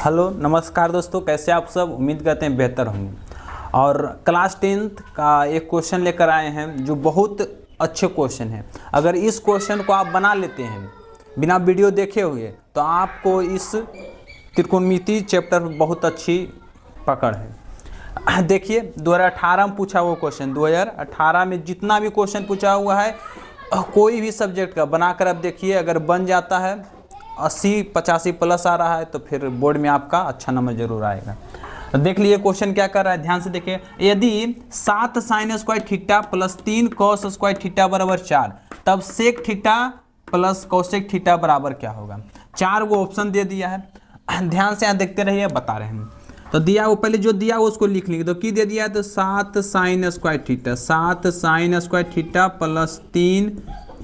Hello नमस्कार दोस्तों, कैसे आप सब। उम्मीद करते हैं बेहतर होंगे। और क्लास 10th का एक क्वेश्चन लेकर आए हैं जो बहुत अच्छे क्वेश्चन है। अगर इस क्वेश्चन को आप बना लेते हैं बिना वीडियो देखे हुए तो आपको इस त्रिकोणमिति चैप्टर में बहुत अच्छी पकड़ है। देखिए 2018 में पूछा हुआ क्वेश्चन, 2018 में जितना भी क्वेश्चन पूछा हुआ है कोई भी सब्जेक्ट का बनाकर अब देखिए, अगर बन जाता है 80-85 प्लस आ रहा है तो फिर बोर्ड में आपका अच्छा नंबर जरूर आएगा। तो देख लीजिए क्वेश्चन क्या कर रहा है, ध्यान से देखिए। यदि 7 sin square theta plus 3 cos square theta बराबर 4, तब sec theta plus cosec theta बराबर क्या होगा। 4 को ऑप्शन दे दिया है, ध्यान से यहाँ देखते रहिए, बता रहे हैं। तो दिया वो पहले जो दिया वो उसको लिख लेंगे। तो की दे दिया है, तो 7 sin square theta, 7 sin square theta plus 3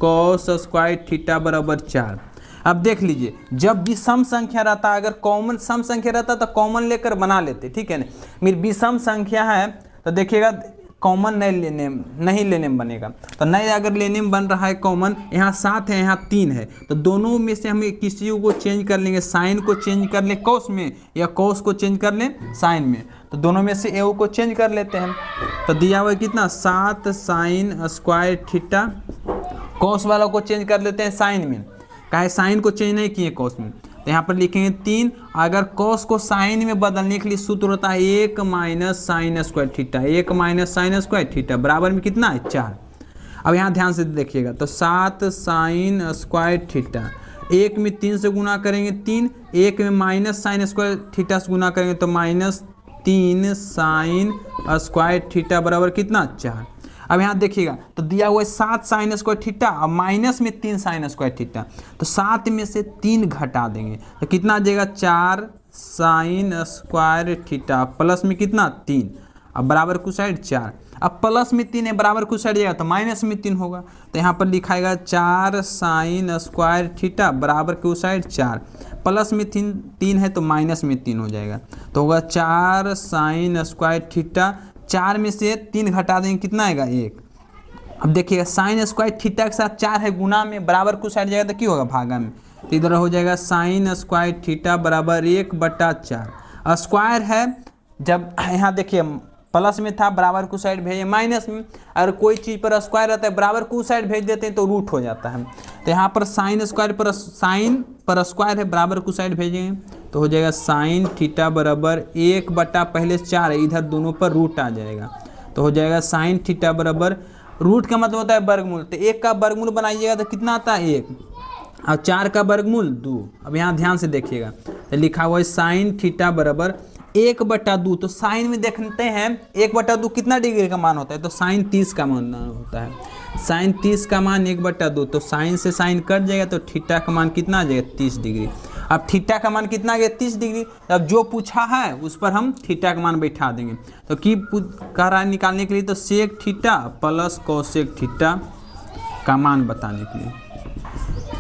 cos square theta बराबर 4। अब देख लीजिए, जब विषम संख्या रहता है, अगर कॉमन सम संख्या रहता तो कॉमन लेकर बना लेते, ठीक है ना। मेरी विषम संख्या है तो देखिएगा कॉमन नहीं लेने में बनेगा। तो नहीं अगर लेने में बन रहा है कॉमन, यहाँ 7 है यहाँ 3 है, तो दोनों में से हम किसी को चेंज कर लेंगे। साइन को चेंज कर ले कॉस में या कॉस को चेंज कर ले साइन में, तो दोनों में से ए को चेंज कर लेते हैं। तो दिया हुआ कितना, 7 sin स्क्वायर थीटा, कॉस वाला को चेंज कर लेते हैं साइन में, काहे साइन को चेंज नहीं किए कॉस में। तो यहाँ पर लिखेंगे 3। अगर कॉस को साइन में बदलने के लिए सूत्र होता है 1 minus sine square theta, 1 minus sine square theta बराबर में कितना है 4। अब यहाँ ध्यान से देखिएगा, तो 7 sin स्क्वायर थीटा, 1 में 3 से गुना करेंगे 3, 1 में माइनस साइन स्क्वायर थीटा से गुना करेंगे तो माइनस 3 sin स्क्वायर थीटा बराबर कितना 4। अब यहाँ देखिएगा, तो दिया हुआ है 7 sin स्क्वायर थीटा और माइनस में 3 sin स्क्वायर थीटा, तो 7 में से 3 घटा देंगे तो कितना आ जाएगा 4 sin स्क्वायर थीटा प्लस में कितना 3, अब बराबर कुछ साइड 4। अब प्लस में 3 है, बराबर कुछ साइड जाएगा तो माइनस में 3 होगा। तो यहाँ पर लिखाएगा 4 sin स्क्वायर थीटा बराबर कुछ साइड 4, प्लस में 3 है तो माइनस में 3 हो जाएगा, तो होगा 4 sin स्क्वायर थीटा। 4 में से 3 घटा देंगे कितना आएगा 1। अब देखिएगा साइन स्क्वायर थीटा के साथ 4 है गुना में, बराबर कुछ साइड जाएगा तो क्या होगा भागा में, तो इधर हो जाएगा साइन स्क्वायर थीटा बराबर 1/4। स्क्वायर है, जब यहाँ देखिए प्लस में था बराबर कुछ साइड भेजे माइनस में, अगर कोई चीज़ पर स्क्वायर रहता है बराबर कुछ साइड भेज देते हैं तो रूट हो जाता है। तो यहाँ पर साइन स्क्वायर पर साइन पर स्क्वायर है, बराबर कुछ साइड भेजेंगे तो हो जाएगा साइन थीटा बराबर 1/, पहले 4 है इधर दोनों पर रूट आ जाएगा, तो हो जाएगा साइन थीटा बराबर, रूट का मतलब होता है वर्गमूल, तो 1 का वर्गमूल बनाइएगा तो कितना आता है 1, और 4 का वर्गमूल 2। अब यहाँ ध्यान से देखिएगा, तो लिखा हुआ है साइन थीटा बराबर 1/2। तो साइन में देखते हैं 1/2 कितना डिग्री का मान होता है, तो साइन 30 का मान होता है, साइन 30 का मान 1/2, तो साइन से साइन कट जाएगा तो थीटा का मान कितना आ जाएगा 30 डिग्री। अब थीटा का मान कितना आ गया 30 डिग्री, अब जो पूछा है उस पर हम थीटा का मान बैठा देंगे। तो की कह रहा है निकालने के लिए, तो sec theta plus cosec theta का मान बताने के लिए,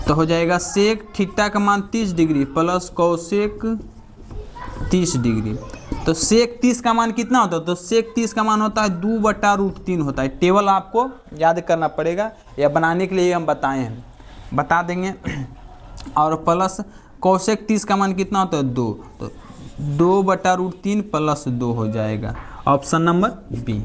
तो हो जाएगा सेक थीटा का मान 30 डिग्री प्लस कोसेक 30 डिग्री। तो सेक 30 का मान कितना होता है, तो सेक 30 का मान होता है 2/√3 होता है। टेबल आपको याद करना पड़ेगा, या बनाने के लिए हम बताए हैं, बता देंगे। और प्लस कोसेक 30 का मान कितना होता है 2, तो 2/√3 प्लस 2 हो जाएगा, ऑप्शन नंबर बी।